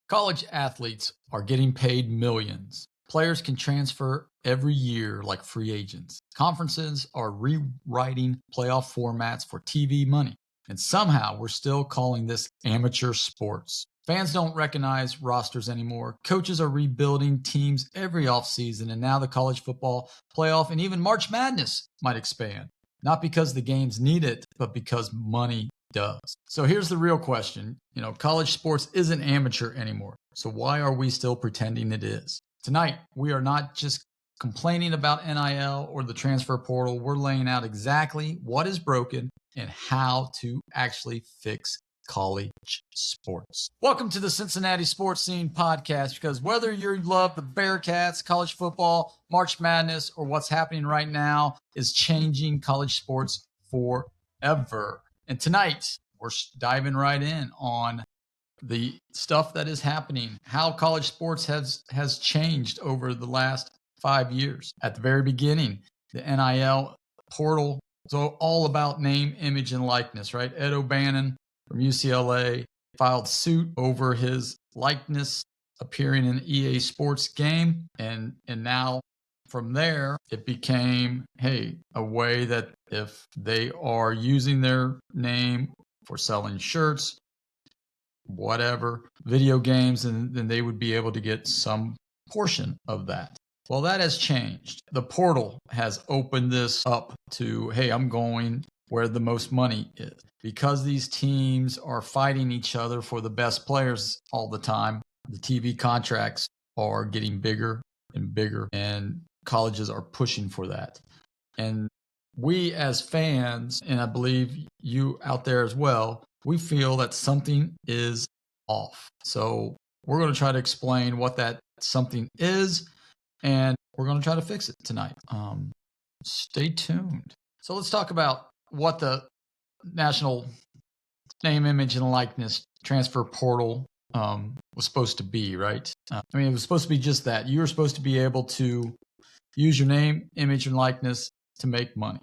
College athletes are getting paid millions. Players can transfer every year like free agents. Conferences are rewriting playoff formats for TV money. And somehow we're still calling this amateur sports. Fans don't recognize rosters anymore. Coaches are rebuilding teams every offseason, and now the college football playoff and even March Madness might expand. Not because the games need it, but because money does. So here's the real question. College sports isn't amateur anymore. So why are we still pretending it is? Tonight, we are not just complaining about NIL or the transfer portal. We're laying out exactly what is broken and how to actually fix college sports. Welcome to the Cincinnati Sports Scene podcast, because whether you love the Bearcats, college football, March Madness, or what's happening right now is changing college sports forever. And tonight, we're diving right in on the stuff that is happening, how college sports has changed over the last 5 years. At the very beginning, the NIL portal was all about name, image, and likeness, right? Ed O'Bannon from UCLA filed suit over his likeness appearing in an EA Sports game. And now from there, it became, a way that if they are using their name for selling shirts, whatever, video games, and then they would be able to get some portion of that. Well, that has changed. The portal has opened this up to, I'm going where the most money is. Because these teams are fighting each other for the best players all the time, the TV contracts are getting bigger and bigger, and colleges are pushing for that. And we as fans, and I believe you out there as well, we feel that something is off. So we're going to try to explain what that something is, and we're going to try to fix it tonight. Stay tuned. So let's talk about what the National Name, Image, and Likeness Transfer Portal was supposed to be, right? It was supposed to be just that. You were supposed to be able to use your name, image, and likeness to make money.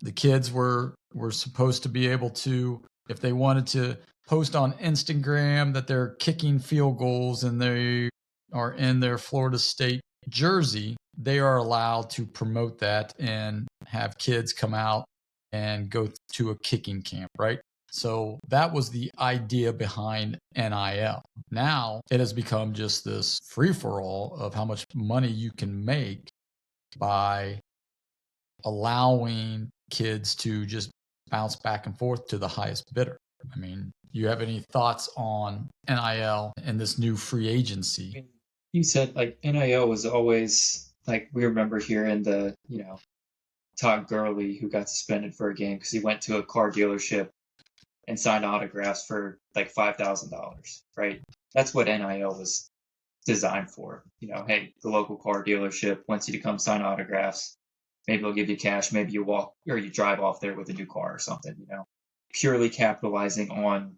The kids were supposed to be able to, if they wanted to post on Instagram that they're kicking field goals and they are in their Florida State jersey, they are allowed to promote that and have kids come out and go to a kicking camp, right? So that was the idea behind NIL. Now it has become just this free-for-all of how much money you can make by allowing kids to just bounce back and forth to the highest bidder. You have any thoughts on NIL and this new free agency? You said NIL was always we remember hearing the, Todd Gurley who got suspended for a game because he went to a car dealership and signed autographs for $5,000, right? That's what NIL was designed for. The local car dealership wants you to come sign autographs. Maybe they'll give you cash. Maybe you walk or you drive off there with a new car or something, purely capitalizing on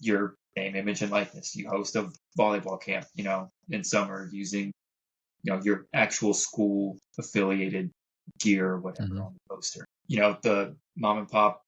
your name, image, and likeness. You host a volleyball camp, in summer using, your actual school affiliated gear or whatever on the poster. The mom and pop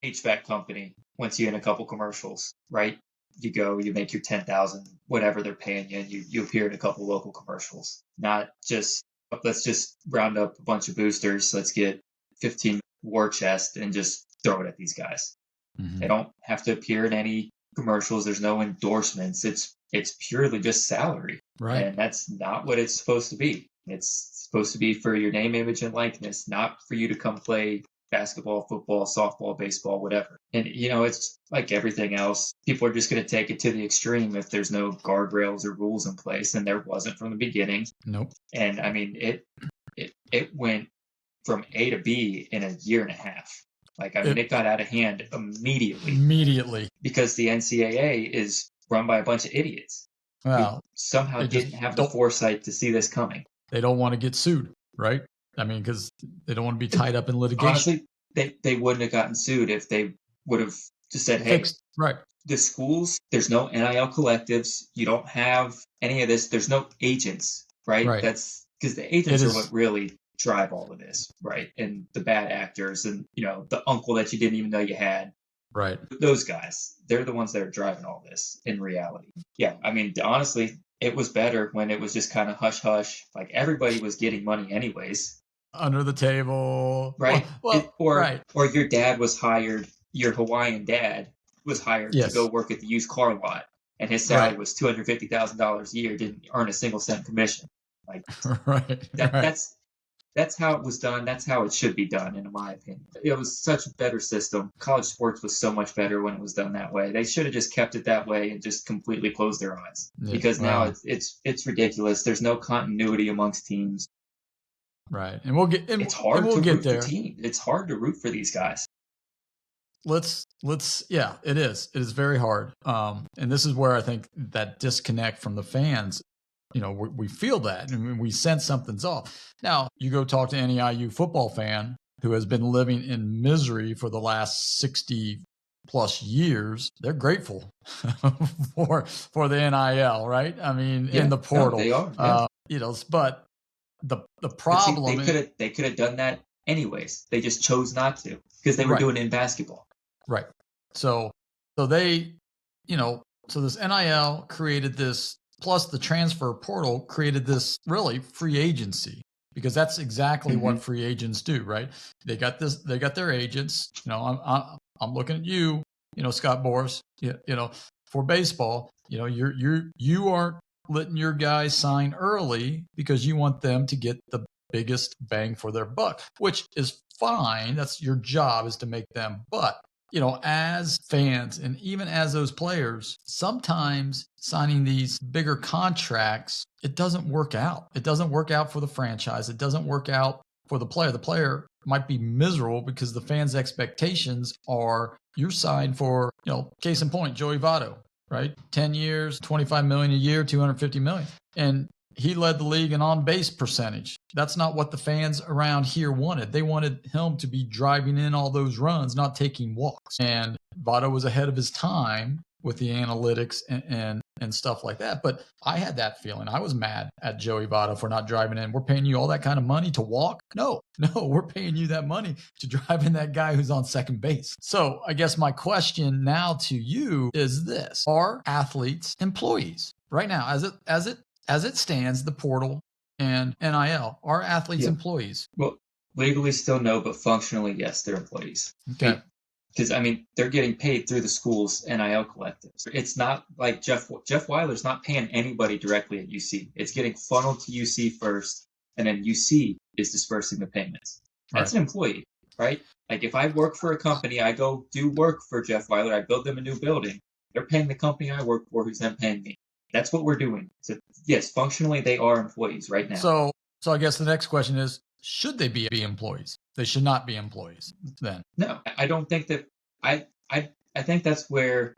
HVAC company wants you in a couple commercials, right? You go, you make your 10,000, whatever they're paying you, and you appear in a couple local commercials. Not just, let's just round up a bunch of boosters. Let's get 15 war chest and just throw it at these guys. Mm-hmm. They don't have to appear in any commercials. There's no endorsements. It's purely just salary. Right. And that's not what it's supposed to be. It's supposed to be for your name, image, and likeness, not for you to come play basketball, football, softball, baseball, whatever. And, it's like everything else. People are just going to take it to the extreme if there's no guardrails or rules in place. And there wasn't from the beginning. Nope. And it went from A to B in a year and a half. It got out of hand immediately. Because the NCAA is run by a bunch of idiots. Well, somehow didn't have the foresight to see this coming. They don't want to get sued, right? Because they don't want to be tied up in litigation. Honestly, they wouldn't have gotten sued if they would have just said, hey, right. The schools, there's no NIL collectives. You don't have any of this. There's no agents, right? That's because the agents are what really drive all of this, right? And the bad actors and, the uncle that you didn't even know you had. Right. Those guys, they're the ones that are driving all this in reality. Yeah, I mean, honestly, it was better when it was just kind of hush hush. Like everybody was getting money anyways. Under the table. Right? Right. Or your dad was hired, your Hawaiian dad was hired to go work at the used car lot, and his salary was $250,000 a year, didn't earn a single cent commission. Like that's how it was done. That's how it should be done, in my opinion. It was such a better system. College sports was so much better when it was done that way. They should have just kept it that way and just completely closed their eyes. Because now it's ridiculous. There's no continuity amongst teams. Right, and it's hard to root for team. It's hard to root for these guys. Let's it is. It is very hard. And this is where I think that disconnect from the fans, we feel that and we sense something's off. Now, you go talk to any IU football fan who has been living in misery for the last 60 plus years, they're grateful for the NIL, right? I mean, in the portal. They are. But the problem they could have done that anyways. They just chose not to because they were doing it in basketball. Right. So they, so this NIL created this, plus the transfer portal created this really free agency, because that's exactly what free agents do, right? They got their agents. I'm looking at you, Scott Boras, for baseball. You aren't letting your guys sign early because you want them to get the biggest bang for their buck, which is fine. That's your job, is to make them. But, as fans and even as those players, sometimes signing these bigger contracts, it doesn't work out. It doesn't work out for the franchise. It doesn't work out for the player. The player might be miserable because the fans' expectations are you're signed for, case in point, Joey Votto. Right? 10 years, $25 million a year, $250 million. And he led the league in on-base percentage. That's not what the fans around here wanted. They wanted him to be driving in all those runs, not taking walks. And Votto was ahead of his time with the analytics and stuff like that. But I had that feeling. I was mad at Joey Votto for not driving in. We're paying you all that kind of money to walk? No, we're paying you that money to drive in that guy who's on second base. So I guess my question now to you is this: are athletes employees right now, as it stands, the portal and NIL? Are athletes employees? Well, legally still no, but functionally, yes, they're employees. Okay. Because, they're getting paid through the school's NIL collectives. It's not like Jeff Weiler's not paying anybody directly at UC. It's getting funneled to UC first, and then UC is dispersing the payments. That's an employee, right? Like if I work for a company, I go do work for Jeff Weiler, I build them a new building. They're paying the company I work for, who's then paying me. That's what we're doing. So yes, functionally they are employees right now. So I guess the next question is, should they be employees? They should not be employees then. No, I don't think that. I think that's where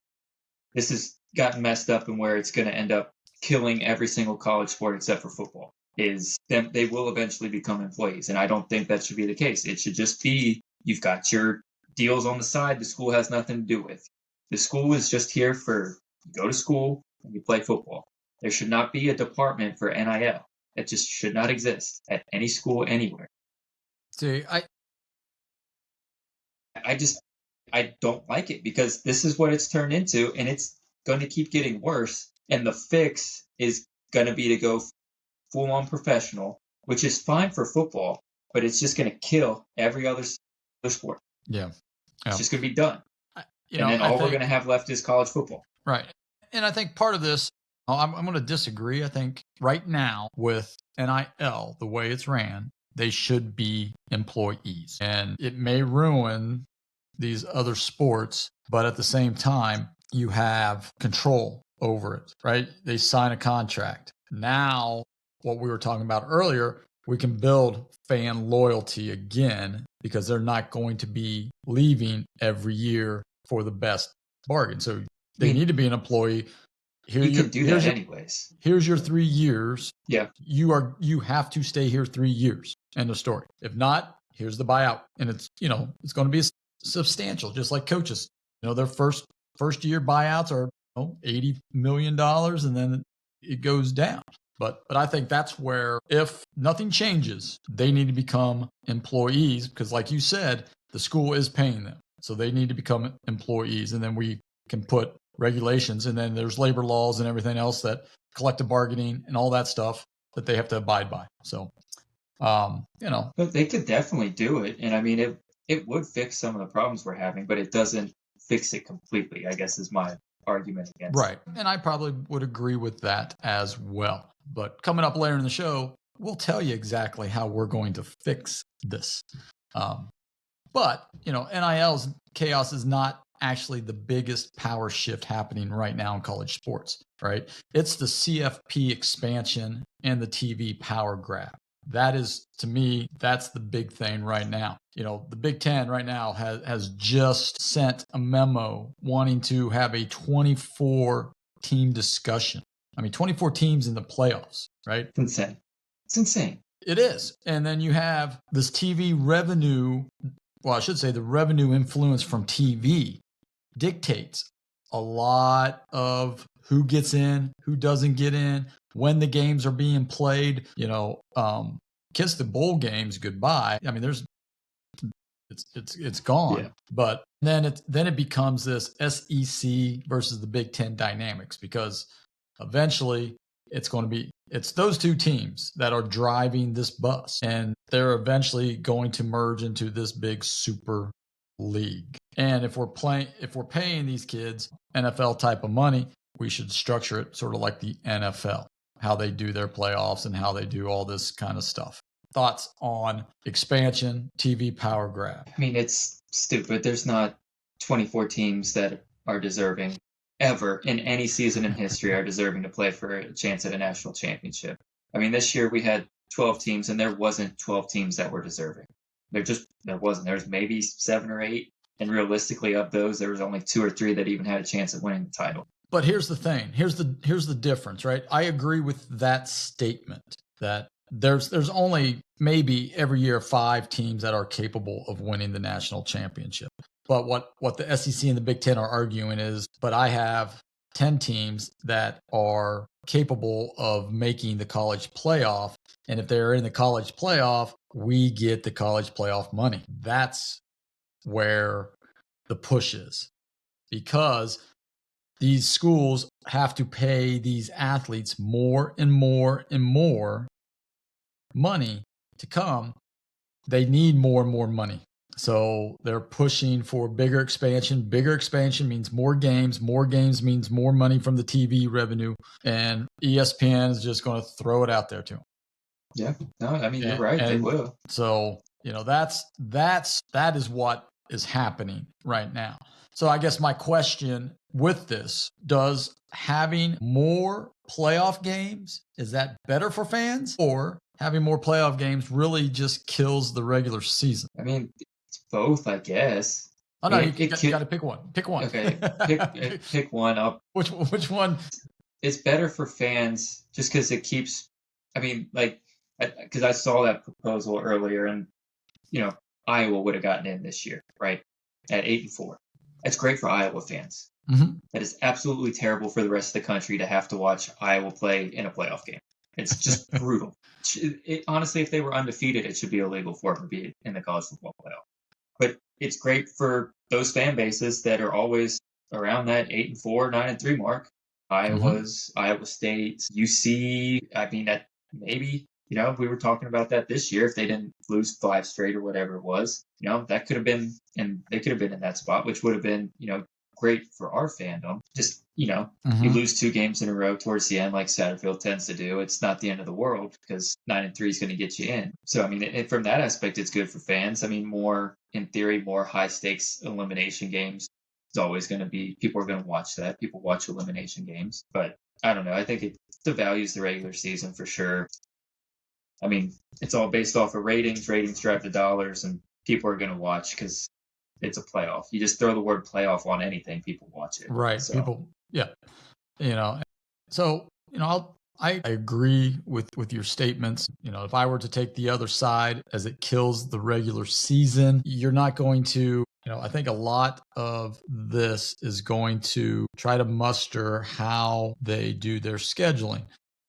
this has gotten messed up and where it's going to end up killing every single college sport except for football, is that they will eventually become employees. And I don't think that should be the case. It should just be, you've got your deals on the side the school has nothing to do with. The school is just here for, you go to school and you play football. There should not be a department for NIL. It just should not exist at any school anywhere. See, I don't like it because this is what it's turned into, and it's going to keep getting worse. And the fix is going to be to go full-on professional, which is fine for football, but it's just going to kill every other sport. Yeah. It's just going to be done. And then all we're going to have left is college football. Right. And I think part of this, I'm going to disagree. I think right now with NIL, the way it's ran, they should be employees. And it may ruin these other sports, but at the same time, you have control over it, right? They sign a contract. Now, what we were talking about earlier, we can build fan loyalty again because they're not going to be leaving every year for the best bargain. So they need to be an employee. You can do that anyways. Here's your 3 years. Yeah. You have to stay here 3 years. End of story. If not, here's the buyout. And it's going to be substantial, just like coaches. Their first year buyouts are $80 million, and then it goes down. But I think that's where, if nothing changes, they need to become employees because, like you said, the school is paying them. So they need to become employees. And then we can put regulations, and then there's labor laws and everything else, that collective bargaining and all that stuff that they have to abide by. So, But they could definitely do it. And I mean, it would fix some of the problems we're having, but it doesn't fix it completely, I guess, is my argument against right. And I probably would agree with that as well. But coming up later in the show, we'll tell you exactly how we're going to fix this. But, NIL's chaos is not actually the biggest power shift happening right now in college sports, right? It's the CFP expansion and the TV power grab. That is, to me, that's the big thing right now. The Big Ten right now has just sent a memo wanting to have a 24-team discussion. 24 teams in the playoffs, right? It's insane. It's insane. It is. And then you have this TV revenue. Well, I should say the revenue influence from TV dictates a lot of who gets in, who doesn't get in, when the games are being played. Kiss the bowl games goodbye. It's gone. Yeah. But then it becomes this SEC versus the Big Ten dynamics, because eventually it's those two teams that are driving this bus, and they're eventually going to merge into this big super league. And if we're paying these kids NFL type of money, we should structure it sort of like the NFL, how they do their playoffs and how they do all this kind of stuff. Thoughts on expansion, TV power grab? It's stupid. There's not 24 teams that are deserving ever in any season in history are deserving to play for a chance at a national championship. This year we had 12 teams, and there wasn't 12 teams that were deserving. There wasn't. There was maybe 7 or 8, and realistically of those, there was only 2 or 3 that even had a chance at winning the title. But here's the thing. Here's the difference, right? I agree with that statement that there's only maybe every year 5 teams that are capable of winning the national championship. But what the SEC and the Big Ten are arguing is, but I have 10 teams that are capable of making the college playoff. And if they're in the college playoff, we get the college playoff money. That's where the push is, because these schools have to pay these athletes more and more and more money to come. They need more and more money. So they're pushing for bigger expansion. Bigger expansion means more games. More games means more money from the TV revenue. And ESPN is just going to throw it out there to them. Yeah. No, you're right. They will. So, that is what is happening right now. So I guess my question with this, does having more playoff games, is that better for fans, or having more playoff games really just kills the regular season? It's both, I guess. Oh, no, you got to pick one. Pick one. Okay, pick one up. Which one? It's better for fans just because it keeps, because I saw that proposal earlier, and, Iowa would have gotten in this year, right, at 8-4. That's great for Iowa fans. Mm-hmm. That is absolutely terrible for the rest of the country to have to watch Iowa play in a playoff game. It's just brutal. Honestly, if they were undefeated, it should be illegal for them to be in the college football playoff. But it's great for those fan bases that are always around that 8-4, 9-3 mark. Iowa State, UC. That maybe, we were talking about that this year. If they didn't lose 5 straight or whatever it was, that could have been, and they could have been in that spot, which would have been, great for our fandom. Just, you lose 2 games in a row towards the end, like Satterfield tends to do. It's not the end of the world, because 9-3 is going to get you in. So, from that aspect, it's good for fans. more, in theory, more high stakes elimination games. It's always going to be, people are going to watch that. People watch elimination games. But I don't know. I think it devalues the regular season for sure. It's all based off of ratings. Ratings drive the dollars, and people are going to watch because it's a playoff. You just throw the word playoff on anything, people watch it. Right. So. People, yeah. So, I agree with your statements. If I were to take the other side, as it kills the regular season, you're not going to, I think a lot of this is going to try to muster how they do their scheduling.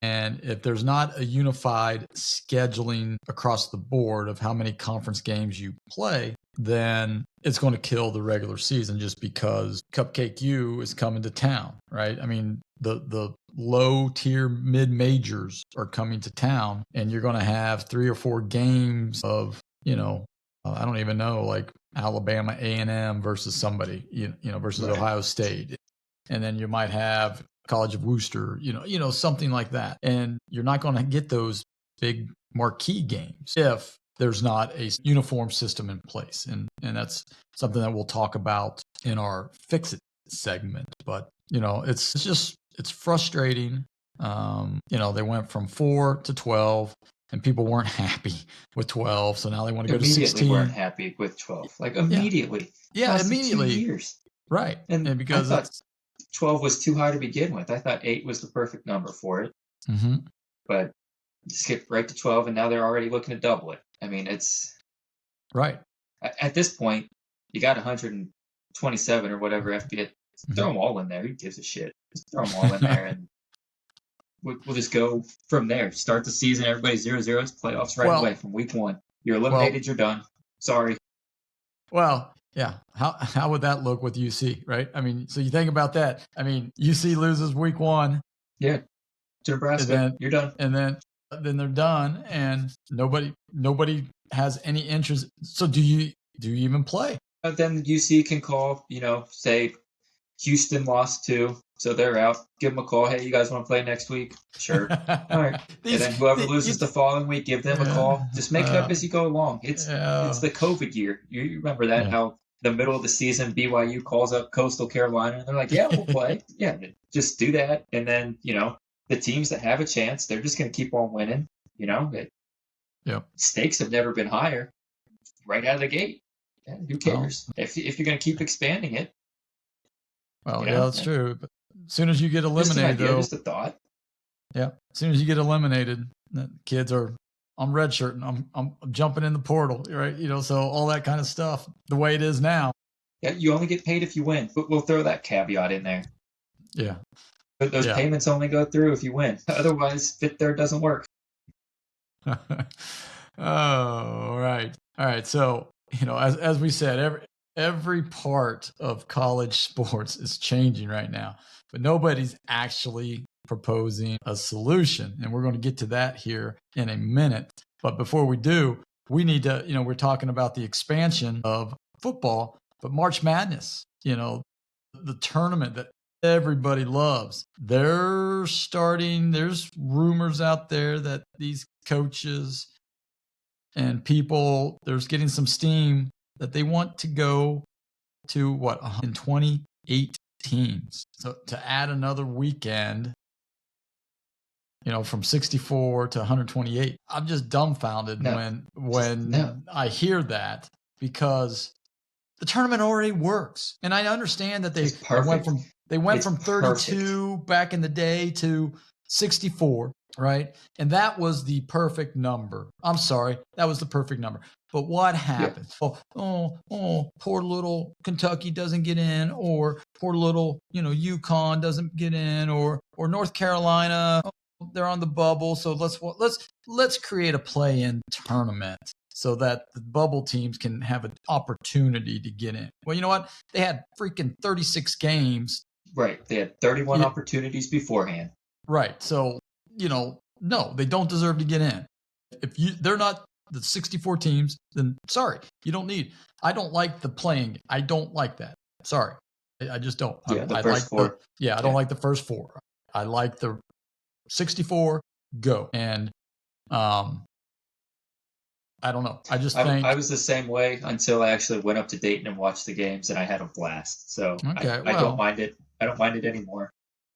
And if there's not a unified scheduling across the board of how many conference games you play, then it's going to kill the regular season just because Cupcake U is coming to town, right? I mean, the low tier mid majors are coming to town, and you're going to have 3 or 4 games of, I don't even know, like Alabama A&M versus somebody, versus Right. Ohio State. And then you might have College of Wooster, something like that. And you're not going to get those big marquee games if there's not a uniform system in place. And that's something that we'll talk about in our Fix It segment. But, it's frustrating. They went from 4 to 12 and people weren't happy with 12. So now they want to go to 16. Immediately weren't happy with 12. Like immediately. Yeah, immediately. 2 years. Right. And because I thought 12 was too high to begin with. I thought 8 was the perfect number for it. Mm-hmm. But skip right to 12, and now they're already looking to double it. I mean, it's right. At this point, you got 127 or whatever FBS. Throw them all in there. Who gives a shit? Just throw them all in there, and we'll just go from there. Start the season. Everybody's 0-0. It's playoffs right away from week 1. You're eliminated. You're done. Sorry. Well, yeah. How would that look with UC, right? I mean, so you think about that. I mean, UC loses week 1. Yeah. To Nebraska. You're done. And then they're done, and nobody has any interest. So do you even play? Then UC can call, say Houston lost 2, so they're out. Give them a call. Hey, you guys want to play next week? Sure. All right. And then whoever loses the following week, give them a call. Just make it up as you go along. It's the COVID year. You remember that, how the middle of the season, BYU calls up Coastal Carolina, and they're like, yeah, we'll play. Yeah, just do that. And then, the teams that have a chance, they're just going to keep on winning. Stakes have never been higher right out of the gate. Yeah, who cares? If you're going to keep expanding it. Well, that's true. But as soon as you get eliminated, just a thought. Yeah, as soon as you get eliminated, the kids are, I'm redshirting, I'm jumping in the portal, right? So all that kind of stuff, the way it is now. Yeah, you only get paid if you win, but we'll throw that caveat in there. Yeah. But those payments only go through if you win. Otherwise, Fit There doesn't work. Oh, all right. All right. So, as we said, every part of college sports is changing right now, but nobody's actually proposing a solution. And we're going to get to that here in a minute. But before we do, we need to, we're talking about the expansion of football, but March Madness, the tournament that everybody loves. They're starting, there's rumors out there that these coaches and people, there's getting some steam that they want to go to 128 teams. So to add another weekend, from 64 to 128. I'm just dumbfounded when I hear that, because the tournament already works. And I understand that they went from 32 back in the day to 64, right? And that was the perfect number. I'm sorry, that was the perfect number. But what happened? Yeah. Oh, poor little Kentucky doesn't get in, or poor little, UConn doesn't get in, or North Carolina, they're on the bubble. So let's create a play-in tournament so that the bubble teams can have an opportunity to get in. Well, you know what? They had freaking 36 games. Right. They had 31 opportunities beforehand. Right. So, no, they don't deserve to get in. If they're not the 64 teams, then sorry, you don't need. I don't like the playing. I don't like that. Sorry. I just don't. Yeah, I first like 4. I don't like the first 4. I like the 64, go. And I don't know. I just think I was the same way until I actually went up to Dayton and watched the games, and I had a blast. So I don't mind it. I don't mind it anymore.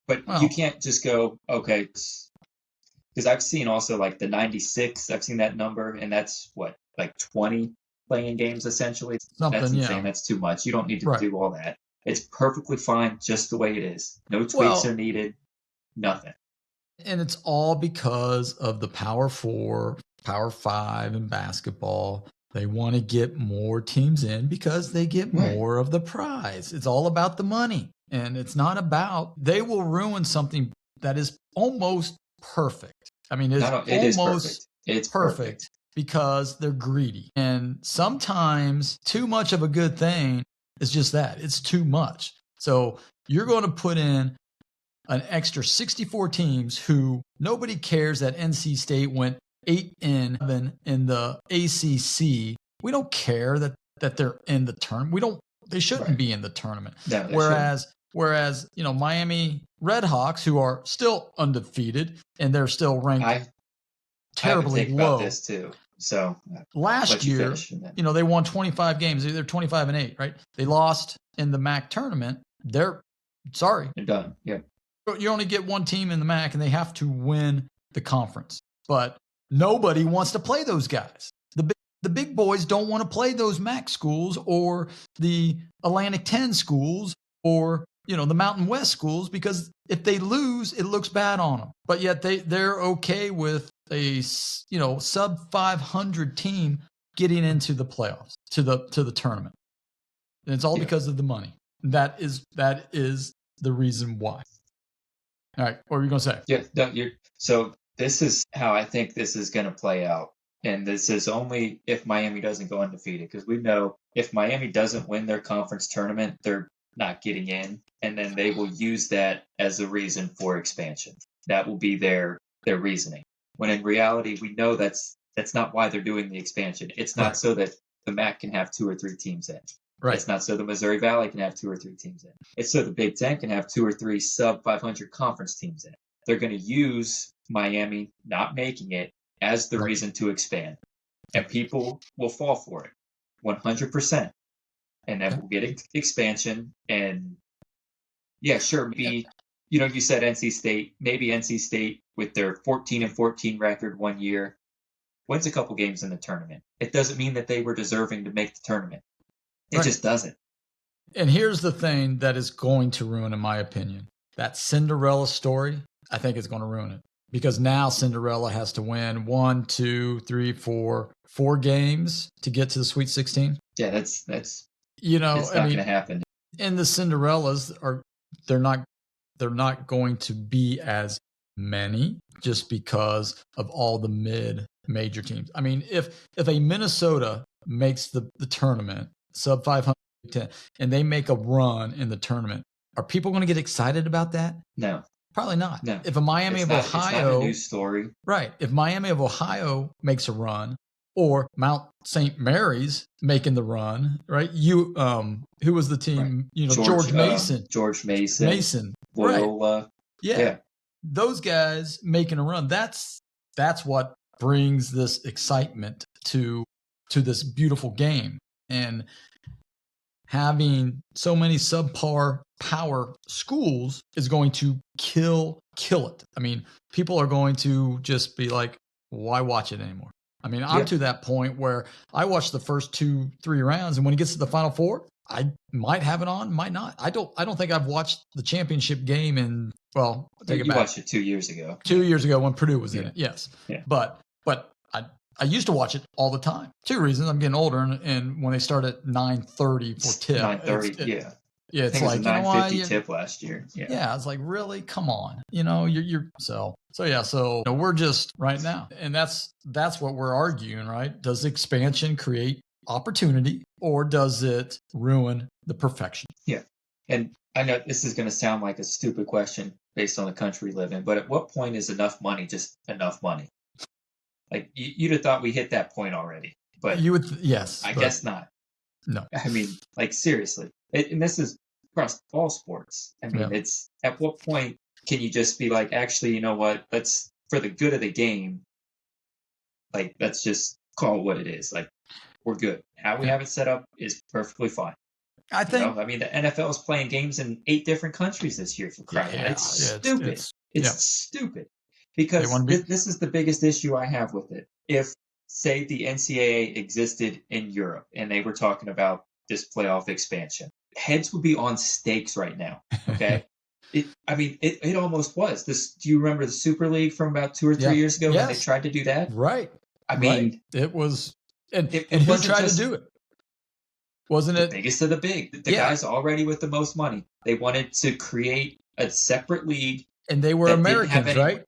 But you can't just go, okay, because I've seen also like the 96. I've seen that number, and that's what, like 20 playing games essentially. That's insane. That's too much. You don't need to do all that. It's perfectly fine just the way it is. No tweaks are needed. Nothing. And it's all because of the Power 4, Power 5 in basketball. They want to get more teams in because they get more of the prize. It's all about the money. And it's not about, they will ruin something that is almost perfect. I mean, it's almost perfect. It's perfect. because they're greedy. And sometimes too much of a good thing is just that. It's too much. So you're going to put in an extra 64 teams who nobody cares that NC State went 8-7 in the ACC. We don't care that they're in the tournament. They shouldn't be in the tournament. No, Whereas, Miami Redhawks, who are still undefeated and they're still ranked terribly I have a take low. about this too. So last year, they won 25 games. They're 25-8, right? They lost in the MAC tournament. They're done. Yeah. You only get one team in the MAC, and they have to win the conference. But nobody wants to play those guys. The big boys don't want to play those MAC schools or the Atlantic 10 schools or the Mountain West schools, because if they lose, it looks bad on them. But yet they're okay with a sub 500 team getting into the playoffs, to the tournament. And it's all because of the money. That is the reason why. All right, what were you going to say? Yeah, no, so this is how I think this is going to play out. And this is only if Miami doesn't go undefeated, because we know if Miami doesn't win their conference tournament, they're not getting in. And then they will use that as a reason for expansion. That will be their reasoning. When in reality, we know that's not why they're doing the expansion. It's not so that the MAC can have 2 or 3 teams in. Right. It's not so the Missouri Valley can have 2 or 3 teams in. It's so the Big Ten can have 2 or 3 sub 500 conference teams in. They're going to use Miami not making it as the reason to expand. And people will fall for it 100%. And then we'll get expansion. And yeah, sure. Maybe, you said NC State, maybe NC State with their 14-14 record one year wins a couple games in the tournament. It doesn't mean that they were deserving to make the tournament. It just doesn't. And here's the thing that is going to ruin, in my opinion, that Cinderella story. I think is going to ruin it, because now Cinderella has to win 1, 2, 3, 4 games to get to the Sweet 16. Yeah, that's it's not going to happen. And the Cinderellas they're not going to be as many just because of all the mid-major teams. I mean, if a Minnesota makes the tournament sub 500 and they make a run in the tournament, are people going to get excited about that? No. Probably not. No. If a Miami of Ohio, it's not a news story. Right. If Miami of Ohio makes a run, or Mount St. Mary's making the run, right? Who was the team? Right. George Mason. George Mason. Mason. Loyola. Right. Yeah. Those guys making a run. That's what brings this excitement to this beautiful game. And having so many subpar power schools is going to kill it. I mean, people are going to just be like, why watch it anymore? I mean, I'm to that point where I watch the first 2-3 rounds, and when it gets to the Final Four, I might have it on, might not. I don't think I've watched the championship game in, well, take it back. You watched it 2 years ago. 2 years ago when Purdue was in it, yes. Yeah. But I used to watch it all the time. 2 reasons. I'm getting older, and when they start at 9:30 for tip. 9:30, yeah. Yeah, it's I think like, it was a 9:50 tip last year. Yeah, I was like, really? Come on. You're so we're just right now. And that's what we're arguing, right? Does expansion create opportunity, or does it ruin the perfection? Yeah. And I know this is going to sound like a stupid question based on the country we live in, but at what point is enough money just enough money? Like, you'd have thought we hit that point already, but you would, yes. I guess not. No. I mean, like, seriously. And this is across all sports. I mean, it's at what point can you just be like, actually, you know what? Let's, for the good of the game, like, let's just call it what it is. Like, we're good. How we have it set up is perfectly fine. I think. I mean, the NFL is playing games in 8 different countries this year, for crying out. It's stupid. It's stupid. Because this is the biggest issue I have with it. If, say, the NCAA existed in Europe and they were talking about this playoff expansion, heads would be on stakes right now, okay? It almost was. Do you remember the Super League from about 2 or 3 years ago when they tried to do that? Right. I mean, it was, and who tried to do it? Wasn't it? The biggest of the big. The guys already with the most money. They wanted to create a separate league. And they were Americans, right?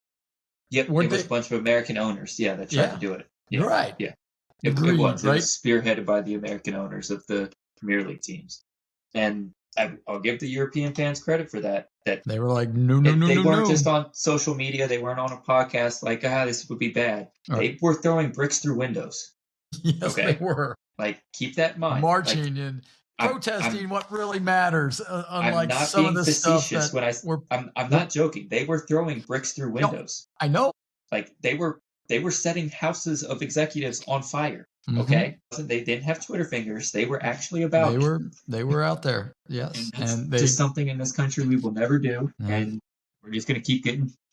Yep, it was a bunch of American owners, that tried to do it. Yeah, Right. yeah. It Agreed, was. It right? was spearheaded by the American owners of the Premier League teams, and I'll give the European fans credit for that. That They were like, no, no, no, they no, weren't no. just on social media. They weren't on a podcast like, this would be bad. Right. They were throwing bricks through windows. Yes, Okay, they were. like keep that in mind. Marching Like, and I'm protesting what really matters, I'm unlike not some of being the stuff facetious that when I'm not joking. They were throwing bricks through no, windows. I know. Like they were setting houses of executives on fire. Mm-hmm. Okay, they didn't have Twitter fingers. They were actually about. They were out there. Yes, and that's they just something in this country we will never do, and we're just going to keep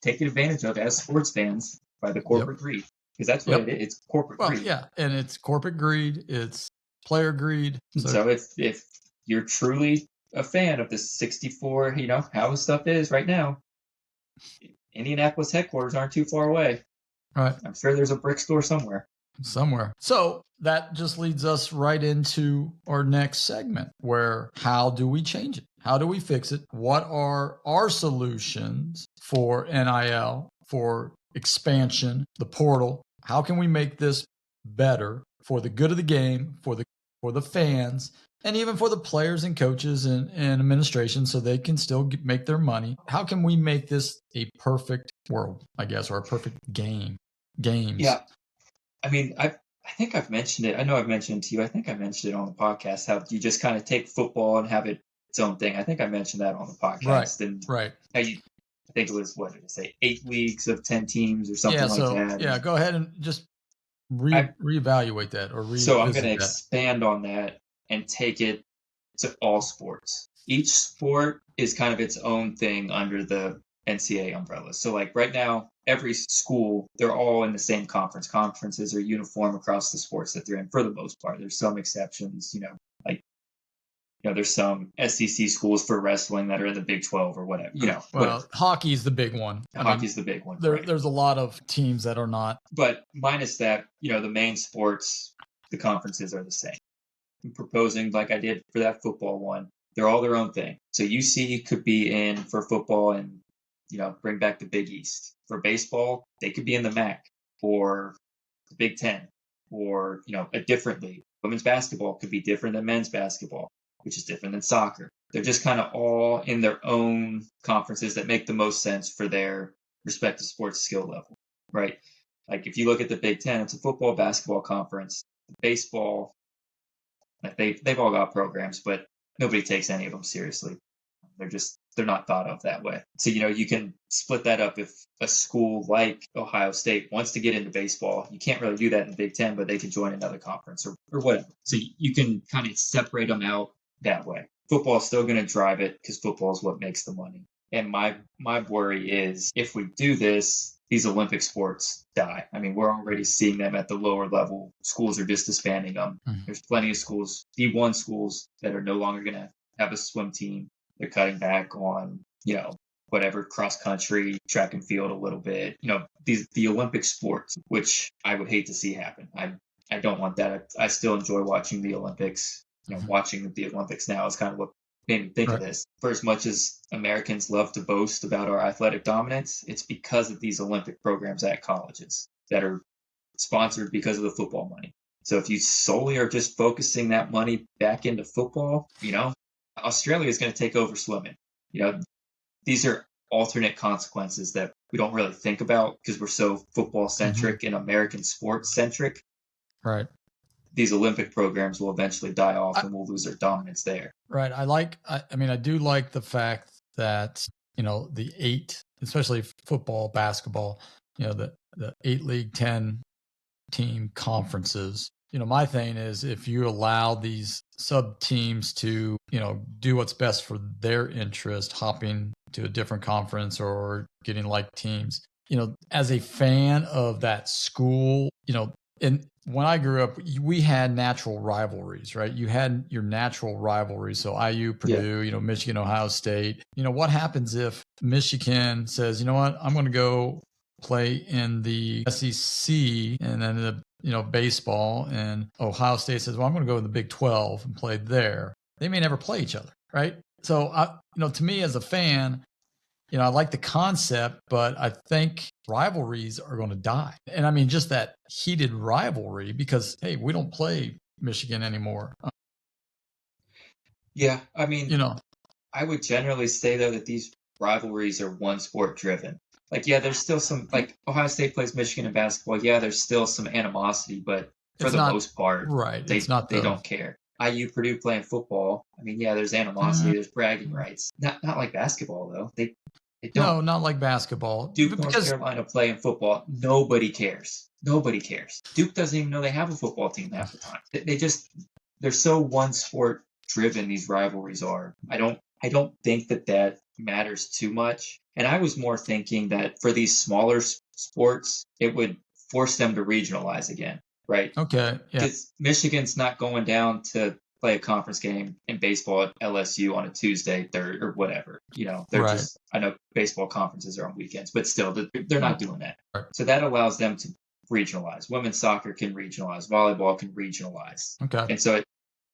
taken advantage of as sports fans by the corporate greed, because that's what it is. It's corporate greed. Yeah, and it's corporate greed. It's player greed. So if you're truly a fan of the 64, how the stuff is right now, Indianapolis headquarters aren't too far away. Right. I'm sure there's a brick store somewhere. So that just leads us right into our next segment, where how do we change it? How do we fix it? What are our solutions for NIL, for expansion, the portal? How can we make this better for the good of the game, for the fans, and even for the players and coaches and administration, so they can still make their money? How can we make this a perfect world, I guess, or a perfect games? Yeah. I mean, I think I've mentioned it. I know I've mentioned it to you. I think I mentioned it on the podcast, how you just kind of take football and have it its own thing. I think I mentioned that on the podcast. Right. How I think it was, what did I say, 8 leagues of 10 teams or something like that. Yeah, go ahead and just reevaluate that or revisit. So I'm going to expand on that and take it to all sports. Each sport is kind of its own thing under the NCAA umbrella. So like right now, every school, they're all in the same conference. Conferences are uniform across the sports that they're in for the most part. There's some exceptions, there's some SEC schools for wrestling that are in the Big 12 or whatever, whatever. Hockey's the big one. Hockey's the big one. There's a lot of teams that are not. But minus that, the main sports, the conferences are the same. I'm proposing, like I did for that football one, they're all their own thing. So UC could be in for football and bring back the Big East. For baseball, they could be in the MAC or the Big Ten or, a different league. Women's basketball could be different than men's basketball, which is different than soccer. They're just kind of all in their own conferences that make the most sense for their respective sports skill level, right? Like if you look at the Big Ten, it's a football, basketball conference. Baseball, like they've all got programs, but nobody takes any of them seriously. They're not thought of that way. So, you can split that up. If a school like Ohio State wants to get into baseball, you can't really do that in the Big Ten, but they could join another conference or whatever. So you can kind of separate them out that way. Football is still going to drive it because football is what makes the money. And my worry is if we do this, these Olympic sports die. I mean, we're already seeing them at the lower level. Schools are just disbanding them. Mm-hmm. There's plenty of schools, D1 schools, that are no longer going to have a swim team. They're cutting back on, whatever, cross country, track and field a little bit. The Olympic sports, which I would hate to see happen. I don't want that. I still enjoy watching the Olympics. Watching the Olympics now is kind of what made me think of this. For as much as Americans love to boast about our athletic dominance, it's because of these Olympic programs at colleges that are sponsored because of the football money. So if you solely are just focusing that money back into football, Australia is going to take over swimming. These are alternate consequences that we don't really think about because we're so football centric and American sports centric. Right. These Olympic programs will eventually die off and we'll lose our dominance there. Right. I do like the fact that, the 8, especially football, basketball, the 8 league, 10 team conferences. My thing is if you allow these sub teams to, do what's best for their interest, hopping to a different conference or getting like teams, as a fan of that school, and when I grew up, we had natural rivalries, right? You had your natural rivalries. So IU, Purdue, Michigan, Ohio State. What happens if Michigan says, you know what, I'm going to go play in the SEC and then the baseball, and Ohio State says, well, I'm going to go to the Big 12 and play there. They may never play each other, right? So, to me as a fan, I like the concept, but I think rivalries are going to die. And I mean, just that heated rivalry because, hey, we don't play Michigan anymore. Yeah, I mean, You know, I would generally say though that these rivalries are one sport driven. Like, yeah, there's still some like Ohio State plays Michigan in basketball. Yeah, there's still some animosity, but for it's the not most part, right. It's not they the don't care. IU Purdue playing football. I mean, yeah, there's animosity, there's bragging rights. Not like basketball though. They don't. no, not like basketball Duke, North because Carolina playing football. Nobody cares. Nobody cares. Duke doesn't even know they have a football team half the time. They just they're so one sport driven. These rivalries are. I don't think that matters too much. And I was more thinking that for these smaller sports, it would force them to regionalize again, right? okay, yeah, Because Michigan's not going down to play a conference game in baseball at LSU on a Tuesday, third or whatever. You know, they're right, just. I know baseball conferences are on weekends, but still, they're not doing that. right. So that allows them to regionalize. Women's soccer can regionalize. Volleyball can regionalize. Okay, And so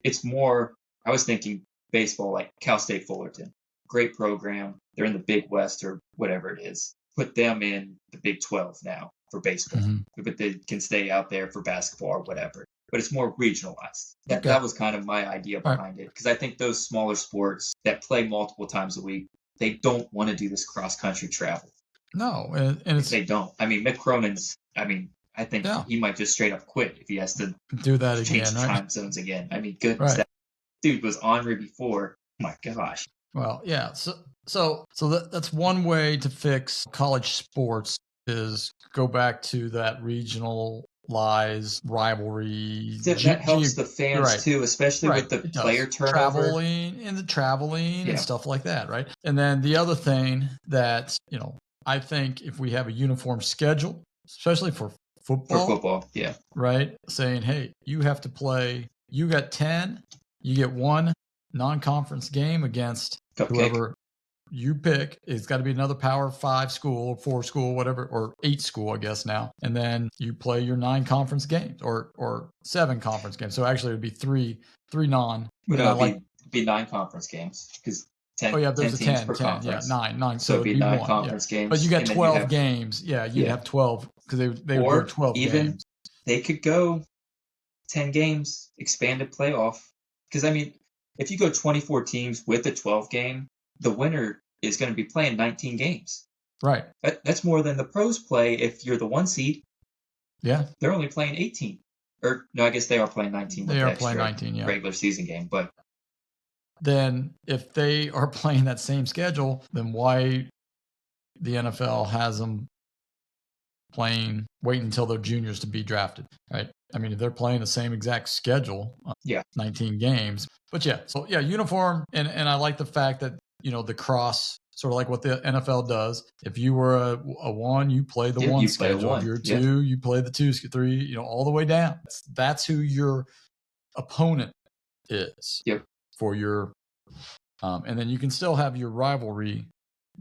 it's more. I was thinking baseball, like Cal State Fullerton, great program. They're in the Big West or whatever it is. Put them in the Big 12 now for baseball, but they can stay out there for basketball or whatever. But it's more regionalized. Okay. That was kind of my idea behind it, because I think those smaller sports that play multiple times a week, they don't want to do this cross country travel. No, and it's They don't. I mean, Mick Cronin's. I mean, I think Yeah. he might just straight up quit if he has to do that change again, the right? time zones again. I mean, goodness, Right. that dude was ornery before. Oh my gosh. Well, yeah. So that's one way to fix college sports is go back to that regionalized rivalry. That helps the fans right. too, especially Right, with the it does. player turnover. Traveling Yeah. and stuff like that, right? And then the other thing that, I think if we have a uniform schedule, especially for football, Yeah. right? Saying, hey, you have to play, you got 10, you get one non-conference game against whoever you pick. It's got to be another Power 5 school or 4 school, whatever, or 8 school, I guess now. And then you play your 9 conference games or 7 conference games. So actually, it would be three non. No, it'd be 9 conference games because 10, there's 10 a teams per conference. 9. So it'd be 9 conference games. But you got 12 games. Yeah, you'd have 12 because they would go 12 games. They could go 10 games, expanded playoff. Because, I mean, if you go 24 teams with a 12 game, the winner is going to be playing 19 games. Right. That's more than the pros play if you're the 1 seed. Yeah. They're only playing 18. Or, no, I guess they are playing 19 with they the are playing 19, yeah. regular season game. But then if they are playing that same schedule, then why the NFL has them wait until they're juniors to be drafted, right? I mean, if they're playing the same exact schedule, 19 games. But yeah, so yeah, uniform. And I like the fact that, the cross, sort of like what the NFL does. If you were a 1, you play the 1 schedule. If you're a 2, you play the 2, 3, all the way down. That's who your opponent is for your, and then you can still have your rivalry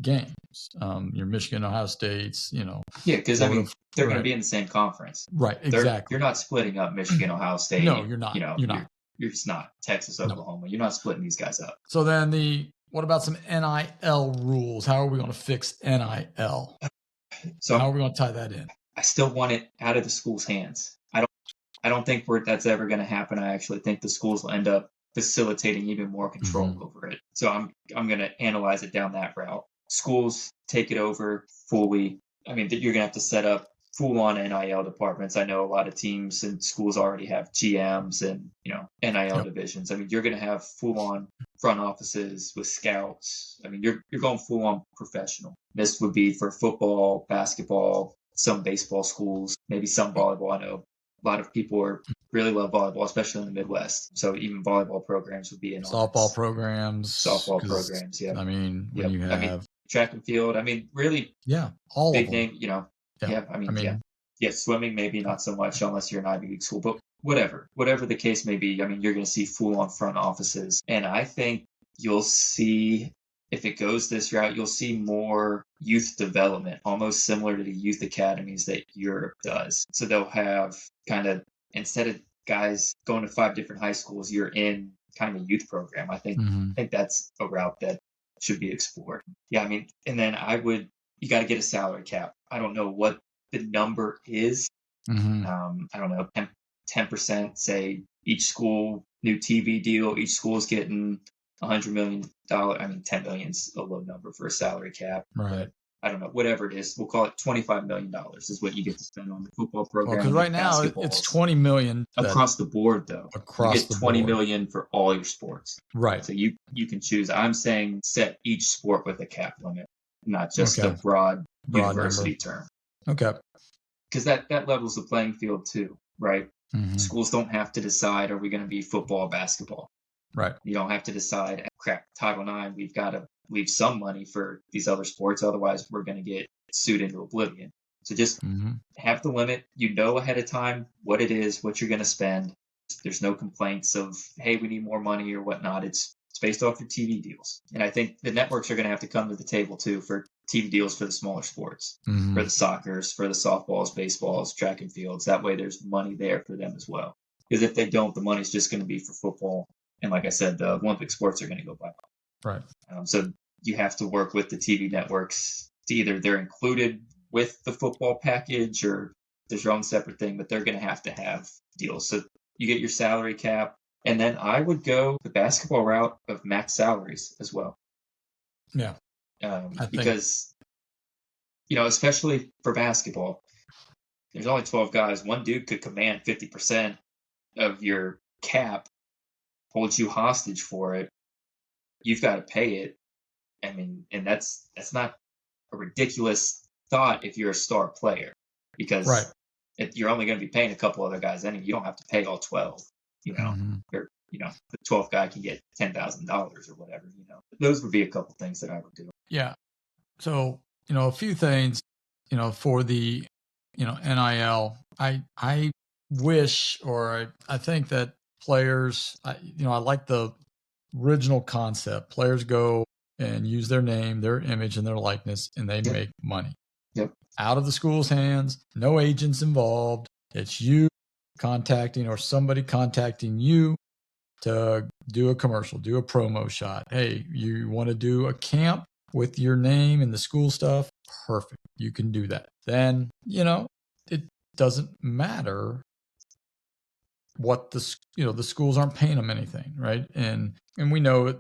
games, your Michigan, Ohio States, Yeah, because I mean, they're going to be in the same conference. Right, exactly. You're not splitting up Michigan, Ohio State. No, you're not. You're not. You're just not. Texas, Oklahoma. You're not splitting these guys up. So then what about some NIL rules? How are we going to fix NIL? So how are we going to tie that in? I still want it out of the school's hands. I don't think that's ever going to happen. I actually think the schools will end up facilitating even more control over it. So I'm going to analyze it down that route. Schools take it over fully. I mean, you're going to have to set up full-on NIL departments. I know a lot of teams and schools already have GMs and, NIL divisions. I mean, you're going to have full-on front offices with scouts. I mean, you're going full-on professional. This would be for football, basketball, some baseball schools, maybe some volleyball. I know a lot of people really love volleyball, especially in the Midwest. So even volleyball programs would be in softball programs. Yeah. I mean, when you have track and field. I mean, really, all big of them. name. Swimming maybe not so much unless you're an Ivy League school, but whatever the case may be. I mean, you're going to see full-on front offices, and I think you'll see, if it goes this route, you'll see more youth development, almost similar to the youth academies that Europe does. So they'll have kind of, instead of guys going to 5 different high schools, you're in kind of a youth program. I think that's a route that should be explored. Yeah, I mean, and then I would you got to get a salary cap. I don't know what the number is. I don't know, 10%, say each school, new TV deal, each school is getting $100 million. I mean, 10 million is a low number for a salary cap. Right. I don't know, whatever it is. We'll call it $25 million is what you get to spend on the football program. Well, because right now it's $20 million across the board, though. Across you get $20 million for all your sports. Right. So you can choose. I'm saying set each sport with a cap limit, not just a broad university term. Okay. Because that levels the playing field too, right? Schools don't have to decide, are we going to be football or basketball? Right. You don't have to decide, crap, Title IX, we've got to leave some money for these other sports. Otherwise, we're going to get sued into oblivion. So just have the limit. You know ahead of time what it is, what you're going to spend. There's no complaints of, hey, we need more money or whatnot. It's based off your TV deals. And I think the networks are going to have to come to the table too for TV deals for the smaller sports, for the soccers, for the softballs, baseballs, track and fields. That way there's money there for them as well. Because if they don't, the money's just going to be for football. And like I said, the Olympic sports are going to go bye-bye. Right. So you have to work with the TV networks to either they're included with the football package or there's their own separate thing, but they're going to have deals. So you get your salary cap. And then I would go the basketball route of max salaries as well. Yeah. Because, especially for basketball, there's only 12 guys. One dude could command 50% of your cap, hold you hostage for it. You've got to pay it. I mean, and that's not a ridiculous thought if you're a star player, because you're only going to be paying a couple other guys anyway. You don't have to pay all 12. Or, the 12th guy can get $10,000 or whatever, Those would be a couple things that I would do. Yeah. So, a few things, for the, NIL, I wish, or I think that players, I like the original concept. Players go and use their name, their image, and their likeness, and they make money. Yep. Out of the school's hands, no agents involved. It's you contacting or somebody contacting you to do a commercial, do a promo shot. Hey, you want to do a camp with your name and the school stuff? Perfect. You can do that. Then, it doesn't matter what the schools aren't paying them anything, right? And we know it.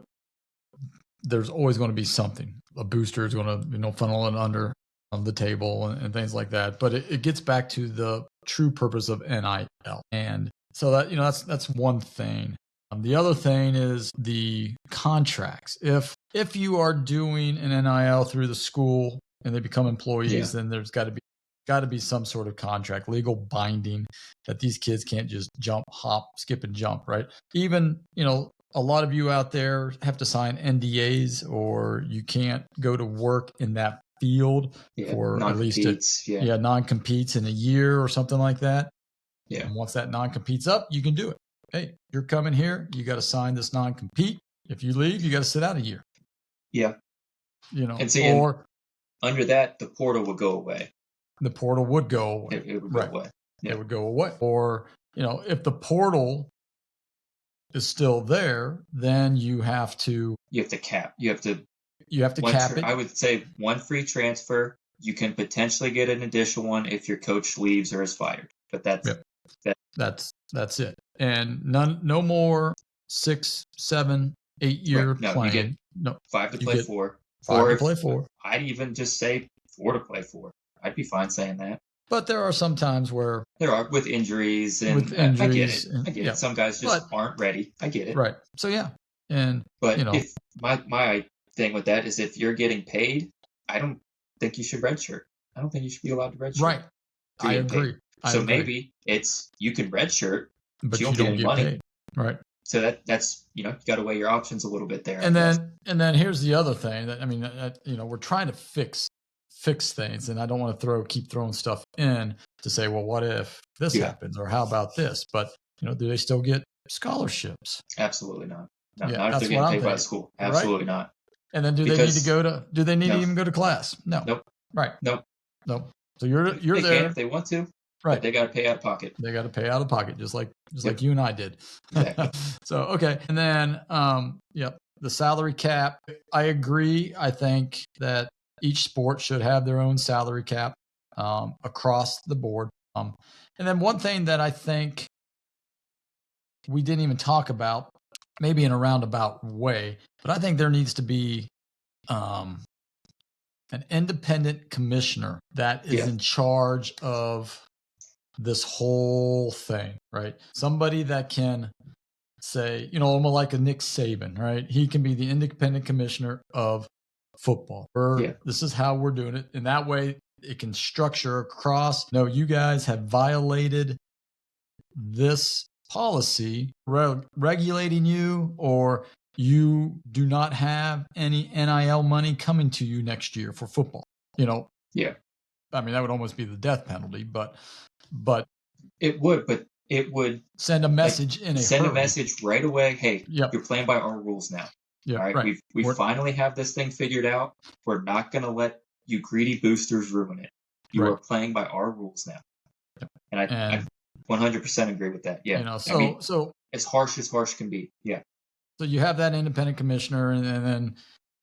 There's always going to be something. A booster is going to, funnel it under the table and things like that. But it gets back to the true purpose of NIL. And so that, that's one thing. The other thing is the contracts. If you are doing an NIL through the school and they become employees, then there's got to be some sort of contract, legal binding, that these kids can't just jump, hop, skip, and jump, right? Even, a lot of you out there have to sign NDAs, or you can't go to work in that field for at least non-competes in a year or something like that. Yeah. And once that non-compete's up, you can do it. Hey, you're coming here. You got to sign this non-compete. If you leave, you got to sit out a year. Yeah. And see, or under that, the portal would go away. The portal would go away. It would go away. Yeah. It would go away. Or, if the portal is still there, then you have to cap. You have to cap it. I would say one free transfer. You can potentially get an additional one if your coach leaves or is fired. But that's it. And no more 6, 7, 8 year plan. You get 5 to play 4. 5 to play 4. I'd even just say 4 to play 4. I'd be fine saying that. But there are some times where there are with injuries, and I get it. Some guys just aren't ready. I get it. Right. So but if my thing with that is, if you're getting paid, I don't think you should redshirt. I don't think you should be allowed to redshirt. Right. I agree. So maybe it's you can redshirt, but you don't get any money. Paid. Right. So that's you got to weigh your options a little bit there. And then here's the other thing that we're trying to fix things, and I don't want to keep throwing stuff in to say, well, what if this happens, or how about this? But do they still get scholarships? Absolutely not. Not if they're getting paid by the school. Absolutely not. And then do they need to even go to class? No. Nope. Right. Nope. So you're they there can if they want to. Right. But they got to pay out of pocket. They got to pay out of pocket, just like you and I did. Exactly. So, okay. And then, the salary cap, I agree. I think that each sport should have their own salary cap across the board. And then one thing that I think we didn't even talk about, maybe in a roundabout way, but I think there needs to be an independent commissioner that is in charge of this whole thing, right? Somebody that can say, almost like a Nick Saban, right? He can be the independent commissioner of football. This is how we're doing it. And that way it can structure across, no, you guys have violated this policy regulating you, or you do not have any NIL money coming to you next year for football. Yeah. I mean, that would almost be the death penalty, but it would send a message a message right away. Hey, you're playing by our rules now. Yeah, all right. We finally have this thing figured out. We're not going to let you greedy boosters ruin it. You are playing by our rules now. And I 100% agree with that. Yeah. So as harsh can be. Yeah. So you have that independent commissioner, and then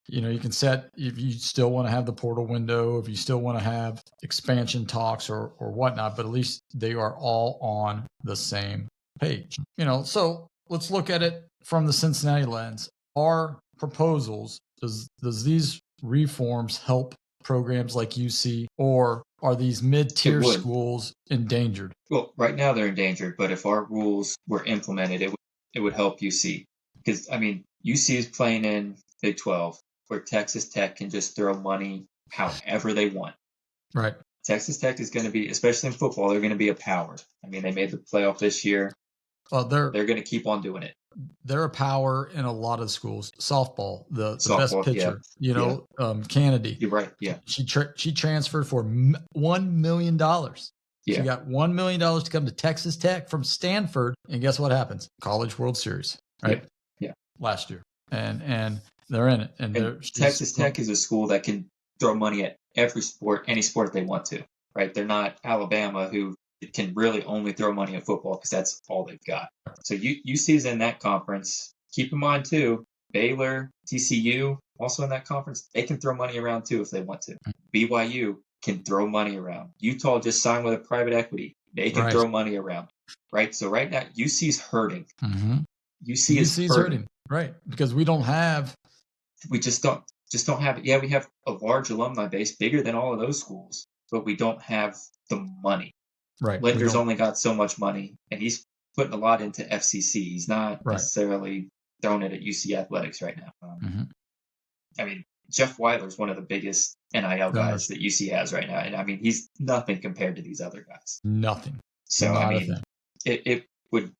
you can set, if you still want to have the portal window, if you still want to have expansion talks or whatnot, but at least they are all on the same page. So let's look at it from the Cincinnati lens. Our proposals, does these reforms help programs like UC, or are these mid-tier schools endangered? Well, right now they're endangered, but if our rules were implemented, it would help UC. Because, UC is playing in Big 12, where Texas Tech can just throw money however they want. Right. Texas Tech is going to be, especially in football, they're going to be a power. They made the playoff this year. Well, they're going to keep on doing it. They're a power in a lot of schools. Softball, the best pitcher, Kennedy. You're right. Yeah. She transferred for $1 million. Yeah. She got $1 million to come to Texas Tech from Stanford, and guess what happens? College World Series, right? Yeah. Last year, and they're in it. And Texas Tech is a school that can throw money at every sport, any sport they want to. Right? They're not Alabama, who can really only throw money at football because that's all they've got. So UC's in that conference. Keep in mind too, Baylor, TCU, also in that conference, they can throw money around too if they want to. BYU can throw money around. Utah just signed with a private equity. They can throw money around. Right? So right now, UC's hurting. Mm-hmm. UC is hurting. Right. Because we don't have... We just don't have it. Yeah, we have a large alumni base, bigger than all of those schools, but we don't have the money. Right. Linder's only got so much money, and he's putting a lot into FCC. He's not necessarily throwing it at UC Athletics right now. Jeff Weiler's one of the biggest NIL guys that UC has right now, and he's nothing compared to these other guys. Nothing. So it would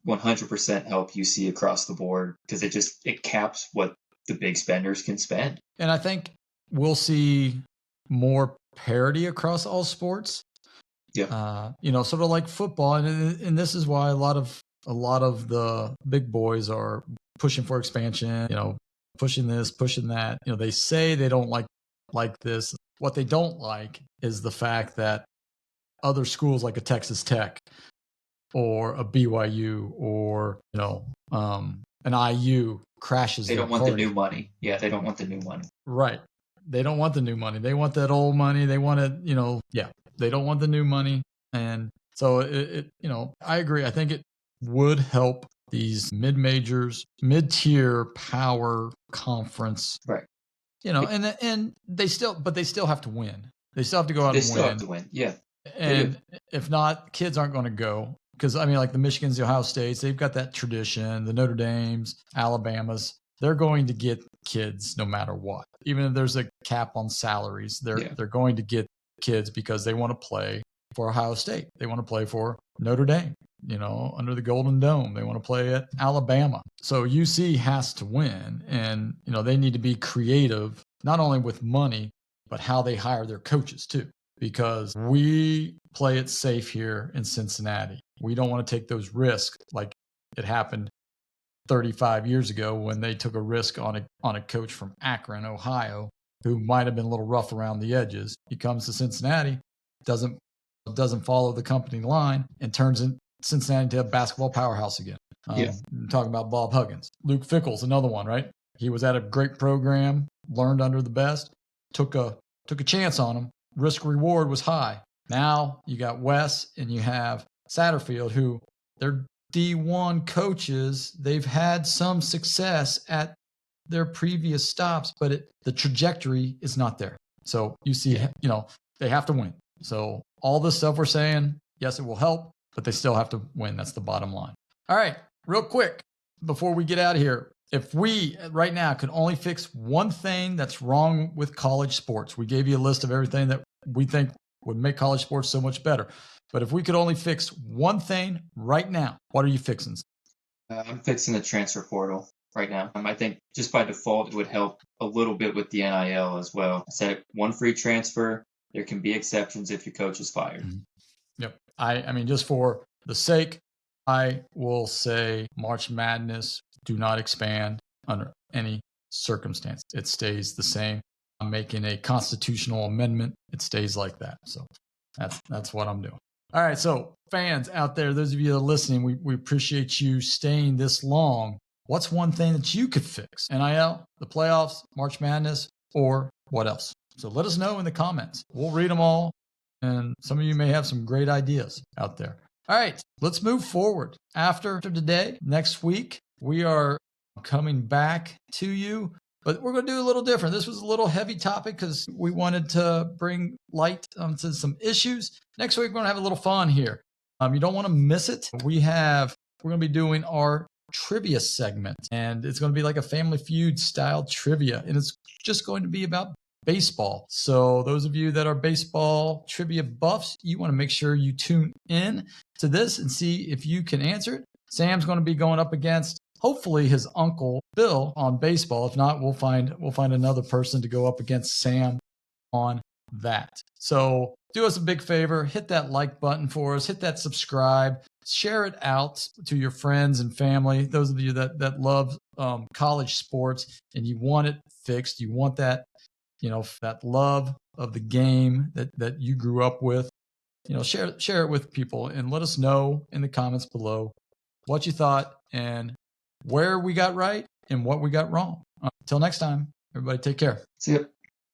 100% help UC across the board because it caps what the big spenders can spend. And I think we'll see more parity across all sports. Yeah. Sort of like football, and this is why a lot of the big boys are pushing for expansion. Pushing this, pushing that. They say they don't like this. What they don't like is the fact that other schools like a Texas Tech or a BYU or an IU crashes. They don't want the new money. Yeah, they don't want the new money. Right. They don't want the new money. They want that old money. They want it. They don't want the new money. And so I agree. I think it would help these mid-majors, mid-tier power conference. Right. And they still have to win. They still have to go out and win. They still have to win. Yeah. And if not, kids aren't going to go. Because, like the Michigans, the Ohio States, they've got that tradition. The Notre Dames, Alabamas, they're going to get kids no matter what. Even if there's a cap on salaries, they're going to get kids because they want to play for Ohio State. They want to play for Notre Dame, under the Golden Dome. They want to play at Alabama. So UC has to win. And, they need to be creative, not only with money, but how they hire their coaches too. Because we play it safe here in Cincinnati. We don't want to take those risks like it happened 35 years ago when they took a risk on a coach from Akron, Ohio, who might have been a little rough around the edges. He comes to Cincinnati, doesn't follow the company line, and turns Cincinnati into a basketball powerhouse again. I'm talking about Bob Huggins. Luke Fickell's another one, right? He was at a great program, learned under the best, took a chance on him. Risk reward was high. Now you got Wes and you have Satterfield, who they're D1 coaches. They've had some success at their previous stops, but the trajectory is not there. So you see, they have to win. So all this stuff we're saying, yes, it will help, but they still have to win. That's the bottom line. All right, real quick, before we get out of here, if we right now could only fix one thing that's wrong with college sports, we gave you a list of everything that we think would make college sports so much better. But if we could only fix one thing right now, what are you fixing? I'm fixing the transfer portal right now. I think just by default, it would help a little bit with the NIL as well. I said one free transfer. There can be exceptions if your coach is fired. Mm-hmm. Yep. I mean, just for the sake, I will say March Madness, do not expand under any circumstance. It stays the same. I'm making a constitutional amendment. It stays like that. So that's what I'm doing. All right. So fans out there, those of you that are listening, we appreciate you staying this long. What's one thing that you could fix? NIL, the playoffs, March Madness, or what else? So let us know in the comments. We'll read them all. And some of you may have some great ideas out there. All right, let's move forward. After today, next week, we are coming back to you, but we're going to do a little different. This was a little heavy topic because we wanted to bring light to some issues. Next week, we're going to have a little fun here. You don't want to miss it. We're going to be doing our trivia segment, and it's going to be like a Family Feud style trivia, and it's just going to be about baseball. So those of you that are baseball trivia buffs, you want to make sure you tune in to this and see if you can answer it. Sam's going to be going up against hopefully his uncle Bill on baseball. If not, we'll find another person to go up against Sam on that. So do us a big favor, hit that like button for us, hit that subscribe, share it out to your friends and family. Those of you that love college sports and you want it fixed, you want that, that love of the game that you grew up with, share it with people and let us know in the comments below what you thought and where we got right and what we got wrong. Until next time, everybody take care. See ya.